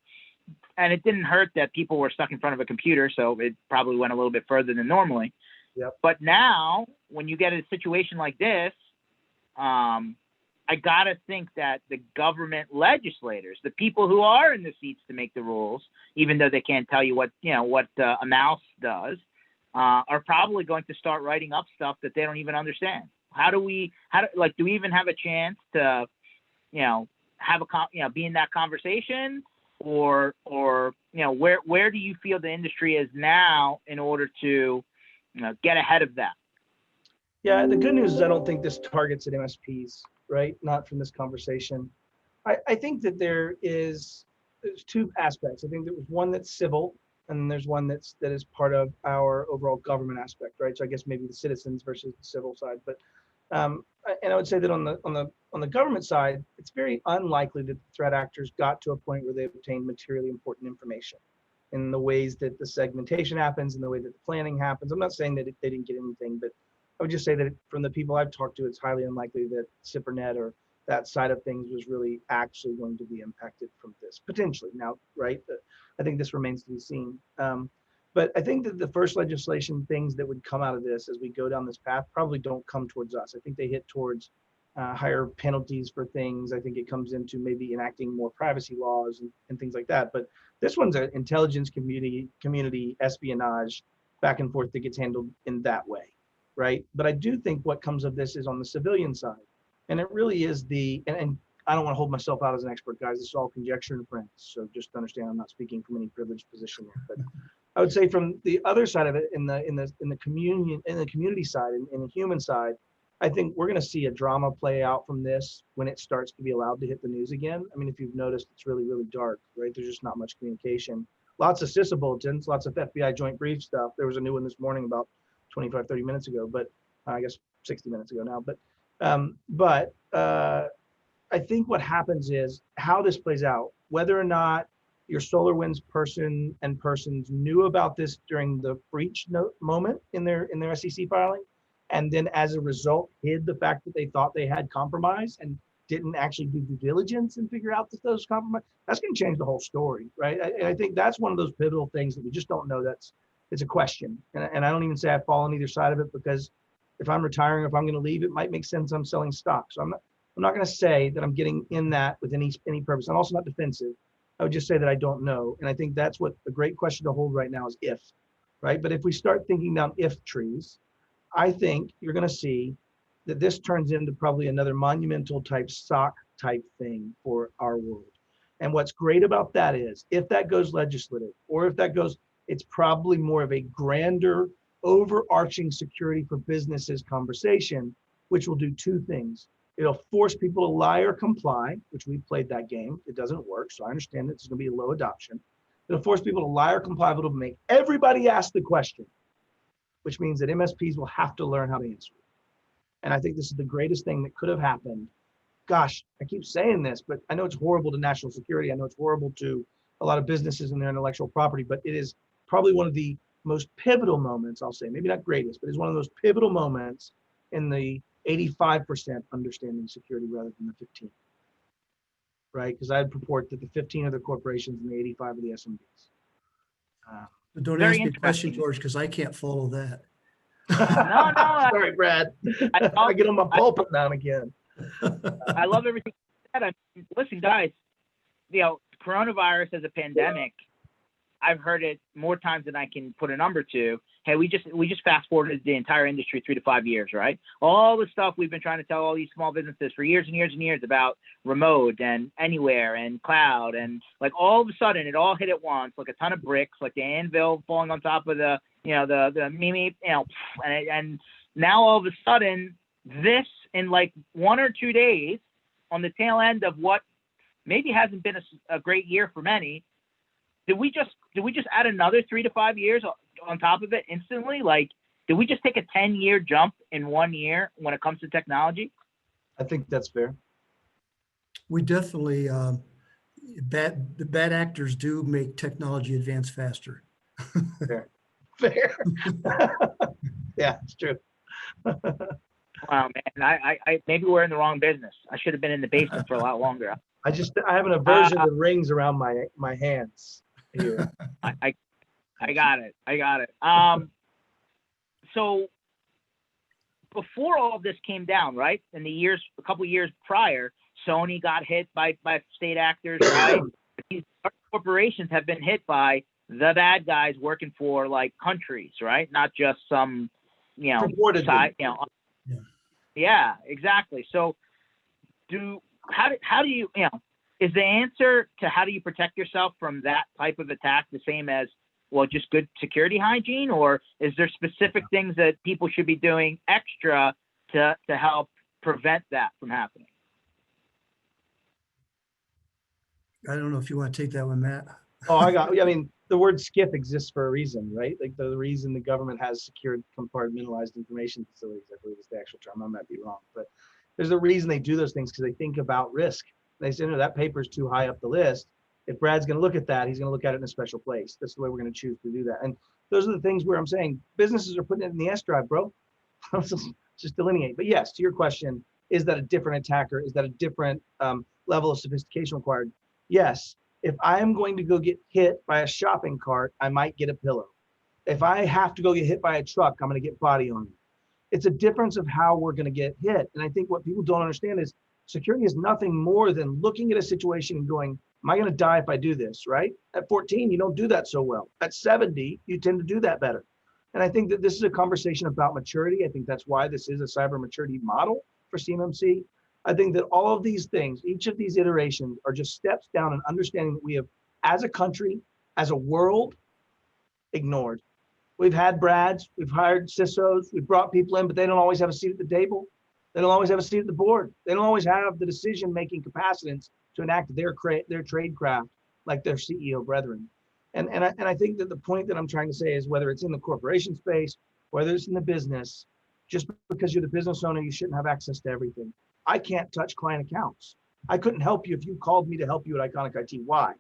and it didn't hurt that people were stuck in front of a computer, so it probably went a little bit further than normally. Yep. But now, when you get a situation like this, I gotta think that the government legislators, the people who are in the seats to make the rules, even though they can't tell you what a mouse does, are probably going to start writing up stuff that they don't even understand. Do we even have a chance to, be in that conversation, or where do you feel the industry is now in order to, get ahead of that? Yeah, the good news is I don't think this targets at MSPs, right? Not from this conversation. I think that there's two aspects. I think there was one that's civil, and there's one that is part of our overall government aspect, right? So I guess maybe the citizens versus the civil side. But and I would say that on the government side, it's very unlikely that the threat actors got to a point where they obtained materially important information in the ways that the segmentation happens, in the way that the planning happens. I'm not saying that they didn't get anything, but I would just say that from the people I've talked to, it's highly unlikely that SIPRNet or that side of things was really actually going to be impacted from this, potentially. Now, right, I think this remains to be seen. But I think that the first legislation things that would come out of this as we go down this path probably don't come towards us. I think they hit towards higher penalties for things. I think it comes into maybe enacting more privacy laws and things like that. But this one's an intelligence community espionage back and forth that gets handled in that way, right? But I do think what comes of this is on the civilian side. And it really is and I don't want to hold myself out as an expert, guys. This is all conjecture and friends. So just understand I'm not speaking from any privileged position here. But I would say from the other side of it, in the community side, in the human side, I think we're going to see a drama play out from this when it starts to be allowed to hit the news again. I mean, if you've noticed, it's really, really dark, right? There's just not much communication. Lots of CISA bulletins, lots of FBI joint brief stuff. There was a new one this morning about 25, 30 minutes ago, but I guess 60 minutes ago now. But I think what happens is how this plays out, whether or not your SolarWinds persons knew about this during the breach moment in their SEC filing, and then as a result hid the fact that they thought they had compromise and didn't actually do due diligence and figure out that those compromise, that's going to change the whole story, right? And I think that's one of those pivotal things that we just don't know. It's a question. And I don't even say I fall on either side of it, because if I'm retiring, if I'm going to leave, it might make sense I'm selling stock. So I'm not going to say that I'm getting in that with any purpose. I'm also not defensive. I would just say that I don't know. And I think that's what a great question to hold right now is if, right? But if we start thinking down if trees, I think you're going to see that this turns into probably another monumental type SOC type thing for our world. And what's great about that is if that goes legislative, or if that goes, it's probably more of a grander overarching security for businesses conversation, which will do two things. It'll force people to lie or comply, which we've played that game. It doesn't work. So I understand that it's going to be a low adoption. It'll force people to lie or comply, but it'll make everybody ask the question, which means that MSPs will have to learn how to answer it. And I think this is the greatest thing that could have happened. Gosh, I keep saying this, but I know it's horrible to national security. I know it's horrible to a lot of businesses and their intellectual property, but it is probably one of the most pivotal moments, I'll say, maybe not greatest, but it's one of those pivotal moments in the 85% understanding security rather than the 15, right? Because I'd purport that the 15 are the corporations and the 85 are the SMBs. But don't Very ask me a question, interesting. George, because I can't follow that. No, Sorry, Brad. I I get on my pulpit now and again. I love everything you said. I mean, listen, guys, coronavirus as a pandemic, I've heard it more times than I can put a number to. Hey, we just fast forwarded the entire industry 3 to 5 years, right? All the stuff we've been trying to tell all these small businesses for years and years and years about remote and anywhere and cloud, and like all of a sudden it all hit at once, like a ton of bricks, like the anvil falling on top of the mimi, and now all of a sudden this in like 1 or 2 days on the tail end of what maybe hasn't been a great year for many. Did we just add another 3 to 5 years on top of it instantly? Like, did we just take a 10-year jump in 1 year when it comes to technology? I think that's fair. We definitely, the bad actors do make technology advance faster. Fair. Yeah, it's true. Wow, man, I maybe we're in the wrong business. I should have been in the basement for a lot longer. I have an aversion to rings around my hands here. I got it. So before all of this came down, right? In the a couple years prior, Sony got hit by state actors, right? These corporations have been hit by the bad guys working for like countries, right? Not just some, side, Yeah, exactly. So how do you, is the answer to how do you protect yourself from that type of attack the same as, well, just good security hygiene, or is there specific things that people should be doing extra to help prevent that from happening? I don't know if you want to take that one, Matt. I mean, the word SCIF exists for a reason, right? Like the reason the government has secured compartmentalized information facilities, I believe is the actual term. I might be wrong, but there's a reason they do those things, because they think about risk. They say, no, that paper's too high up the list. If Brad's going to look at that, he's going to look at it in a special place. That's the way we're going to choose to do that. And those are the things where I'm saying businesses are putting it in the S drive, bro. Just delineate. But yes, to your question, is that a different attacker? Is that a different level of sophistication required? Yes. If I am going to go get hit by a shopping cart, I might get a pillow. If I have to go get hit by a truck, I'm going to get body armor. It's a difference of how we're going to get hit. And I think what people don't understand is security is nothing more than looking at a situation and going, am I going to die if I do this, right? At 14, you don't do that so well. At 70, you tend to do that better. And I think that this is a conversation about maturity. I think that's why this is a cyber maturity model for CMMC. I think that all of these things, each of these iterations are just steps down in understanding that we have, as a country, as a world, ignored. We've had Brads, we've hired CISOs, we've brought people in, but they don't always have a seat at the table. They don't always have a seat at the board. They don't always have the decision-making capacitance to enact their trade craft like their CEO brethren. And I think that the point that I'm trying to say is whether it's in the corporation space, whether it's in the business, just because you're the business owner, you shouldn't have access to everything. I can't touch client accounts. I couldn't help you if you called me to help you at Iconic IT. Why?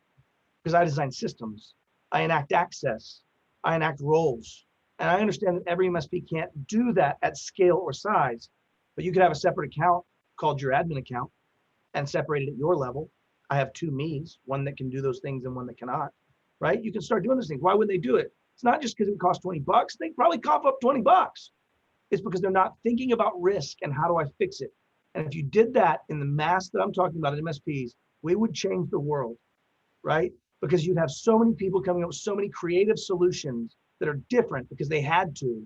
Because I design systems. I enact access. I enact roles. And I understand that every MSP can't do that at scale or size, but you could have a separate account called your admin account. and separate it at your level. I have two me's, one that can do those things and one that cannot, right? You can start doing those things. Why would they do it? It's not just because it costs $20. They probably cough up $20. It's because they're not thinking about risk and how do I fix it. And if you did that in the mass that I'm talking about at MSPs, we would change the world, right? Because you'd have so many people coming up with so many creative solutions that are different because they had to,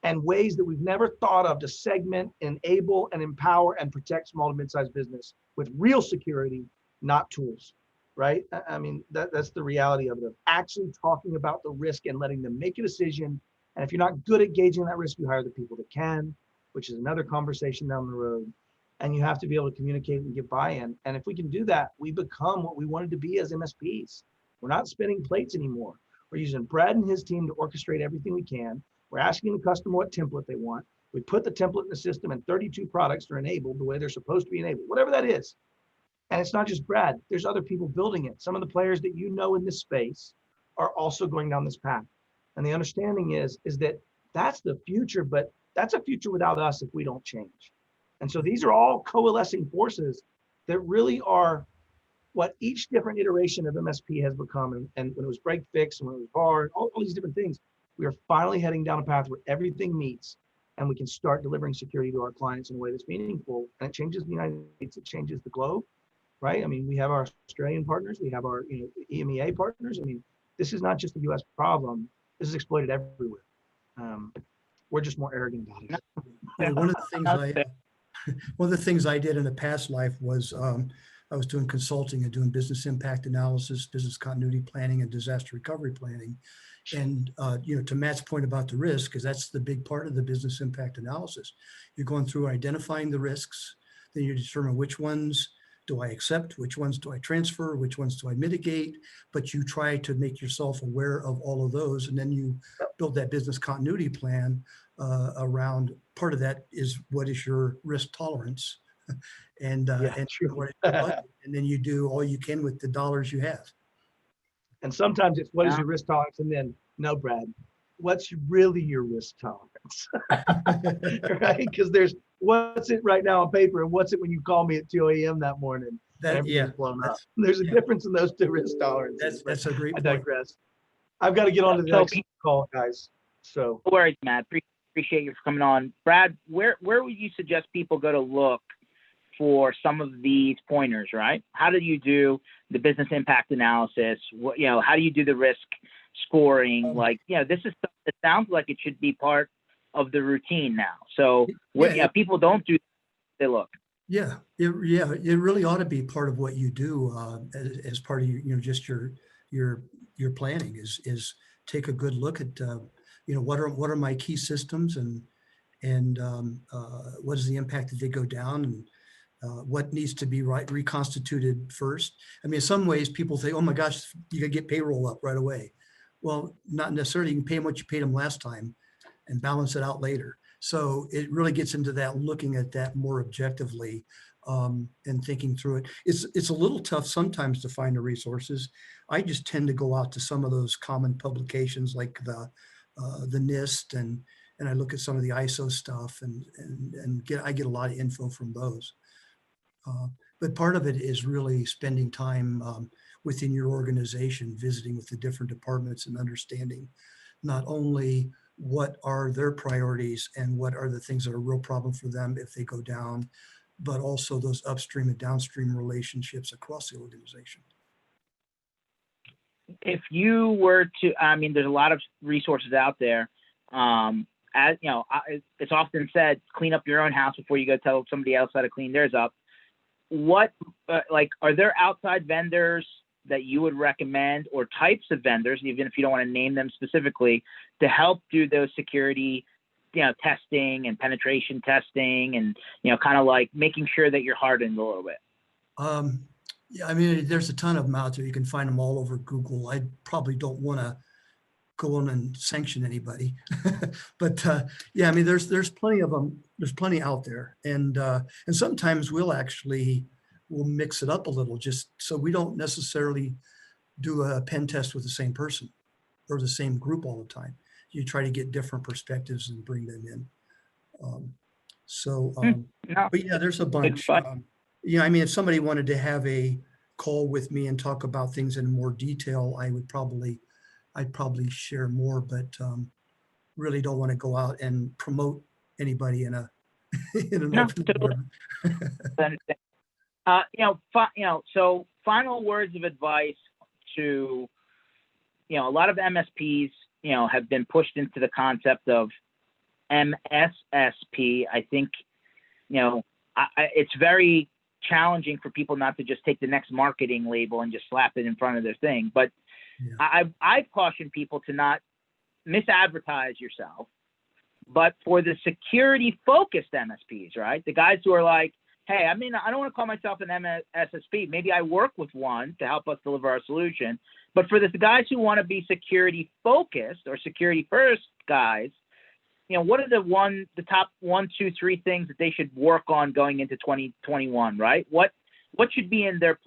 and ways that we've never thought of to segment, enable, and empower and protect small to mid-sized business with real security, not tools, right? I mean, that's the reality of it, of actually talking about the risk and letting them make a decision. And if you're not good at gauging that risk, you hire the people that can, which is another conversation down the road. And you have to be able to communicate and give buy-in. And if we can do that, we become what we wanted to be as MSPs. We're not spinning plates anymore. We're using Brad and his team to orchestrate everything we can. We're asking the customer what template they want. We put the template in the system, and 32 products are enabled the way they're supposed to be enabled, whatever that is. And it's not just Brad. There's other people building it. Some of the players that you know in this space are also going down this path. And the understanding is that that's the future, but that's a future without us if we don't change. And so these are all coalescing forces that really are what each different iteration of MSP has become. And when it was break fix and when it was VAR, all these different things, we are finally heading down a path where everything meets and we can start delivering security to our clients in a way that's meaningful. And it changes the United States, it changes the globe, right? I mean, we have our Australian partners, we have our EMEA partners. I mean, this is not just a US problem, this is exploited everywhere. We're just more arrogant about it. Yeah, one of the things I did in a past life was I was doing consulting and doing business impact analysis, business continuity planning, and disaster recovery planning. And to Matt's point about the risk, because that's the big part of the business impact analysis. You're going through identifying the risks, then you determine which ones do I accept, which ones do I transfer, which ones do I mitigate, but you try to make yourself aware of all of those, and then you build that business continuity plan around. Part of that is what is your risk tolerance, and what is your budget, and then you do all you can with the dollars you have. And sometimes it's what is your risk tolerance, and then no, Brad, what's really your risk tolerance, right? Because there's what's it right now on paper, and what's it when you call me at 2 a.m. that morning? Blown up. There's a difference in those two risk tolerances. That's a great I point. digress. I've got to get on to the next call, guys. So no worries, Matt. Appreciate you for coming on. Brad, where would you suggest people go to look for some of these pointers, right? How do you do the business impact analysis? How do you do the risk scoring? This is stuff that sounds like it should be part of the routine now. So people don't do, they look. Yeah, it really ought to be part of what you do as part of just your planning is take a good look at what are my key systems and what is the impact that they go down, and what needs to be reconstituted first. I mean, in some ways people think, oh my gosh, you gotta get payroll up right away. Well, not necessarily. You can pay them what you paid them last time and balance it out later. So it really gets into that, looking at that more objectively and thinking through it. It's a little tough sometimes to find the resources. I just tend to go out to some of those common publications like the NIST, and I look at some of the ISO stuff and I get a lot of info from those. But part of it is really spending time within your organization, visiting with the different departments and understanding not only what are their priorities and what are the things that are a real problem for them if they go down, but also those upstream and downstream relationships across the organization. If you were to, there's a lot of resources out there. As you know, it's often said, clean up your own house before you go tell somebody else how to clean theirs up. What, are there outside vendors that you would recommend, or types of vendors, even if you don't want to name them specifically, to help do those security, testing and penetration testing, and kind of like making sure that you're hardened a little bit? Yeah, there's a ton of them out there. You can find them all over Google. I probably don't want to go on and sanction anybody, but there's plenty of them. There's plenty out there, and sometimes we'll mix it up a little, just so we don't necessarily do a pen test with the same person or the same group all the time. You try to get different perspectives and bring them in. But yeah, there's a bunch. I mean, if somebody wanted to have a call with me and talk about things in more detail, I'd probably share more, but really don't want to go out and promote anybody in in an No, open totally environment. understand. So final words of advice to, a lot of MSPs, have been pushed into the concept of MSSP. I think, it's very challenging for people not to just take the next marketing label and just slap it in front of their thing. But Yeah. I've cautioned people to not misadvertise yourself, but for the security focused MSPs, right? The guys who are like, hey, I mean, I don't want to call myself an MSSP. Maybe I work with one to help us deliver our solution. But for the guys who want to be security focused or security first guys, what are the top 1, 2, 3 things that they should work on going into 2021, right? What should be in their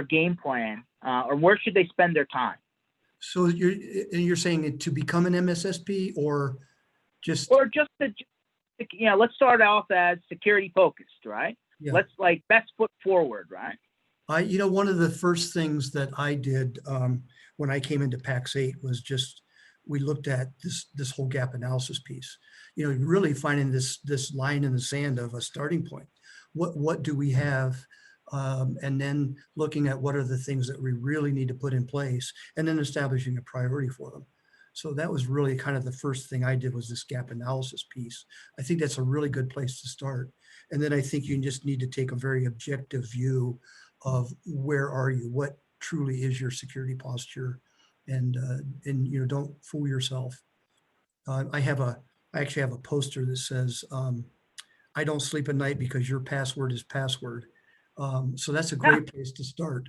game plan, or where should they spend their time? So you're saying to become an MSSP or just Let's start off as security focused, right? Yeah. Let's best foot forward, right? One of the first things that I did when I came into PAX 8 was we looked at this whole gap analysis piece. Really finding this line in the sand of a starting point. What do we have? And then looking at what are the things that we really need to put in place, and then establishing a priority for them. So that was really kind of the first thing I did, was this gap analysis piece. I think that's a really good place to start. And then I think you just need to take a very objective view of where are you, what truly is your security posture, and don't fool yourself. I actually have a poster that says, I don't sleep at night because your password is password. So that's a great place to start.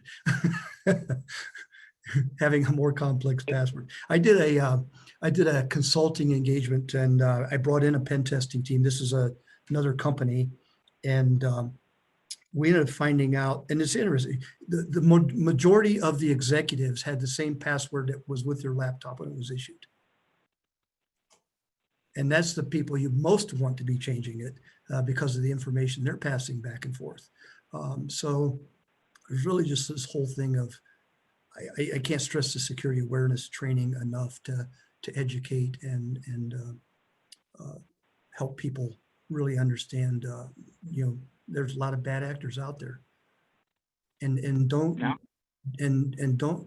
Having a more complex password. I did a consulting engagement, and I brought in a pen testing team. This is another company, and we ended up finding out, and it's interesting, the majority of the executives had the same password that was with their laptop when it was issued. And that's the people you most want to be changing it because of the information they're passing back and forth. So there's really just this whole thing of, I can't stress the security awareness training enough to educate and help people really understand, there's a lot of bad actors out there, and don't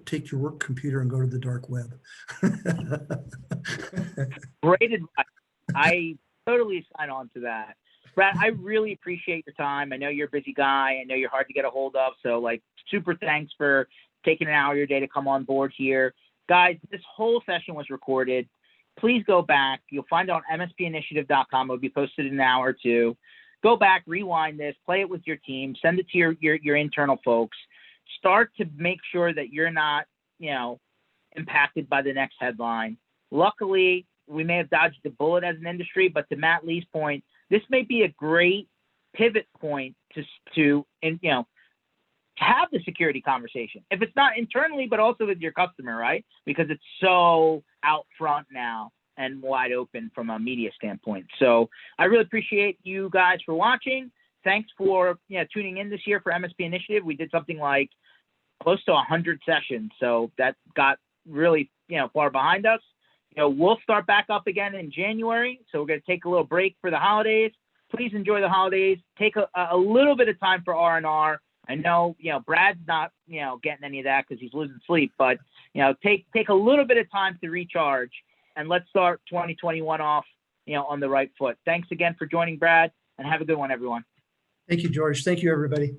take your work computer and go to the dark web. Great advice. I totally sign on to that. Brad, I really appreciate your time. I know you're a busy guy. I know you're hard to get a hold of. So super thanks for taking an hour of your day to come on board here. Guys, this whole session was recorded. Please go back. You'll find it on mspinitiative.com. It'll be posted in an hour or two. Go back, rewind this, play it with your team, send it to your internal folks. Start to make sure that you're not, impacted by the next headline. Luckily, we may have dodged a bullet as an industry, but to Matt Lee's point, this may be a great pivot point to have the security conversation. If it's not internally, but also with your customer, right? Because it's so out front now and wide open from a media standpoint. So I really appreciate you guys for watching. Thanks for tuning in this year for MSP Initiative. We did something like close to 100 sessions. So that got really far behind us. We'll start back up again in January. So we're going to take a little break for the holidays. Please enjoy the holidays. Take a little bit of time for R&R. I know, Brad's not, getting any of that because he's losing sleep, but, take a little bit of time to recharge, and let's start 2021 off, on the right foot. Thanks again for joining, Brad, and have a good one, everyone. Thank you, George. Thank you, everybody.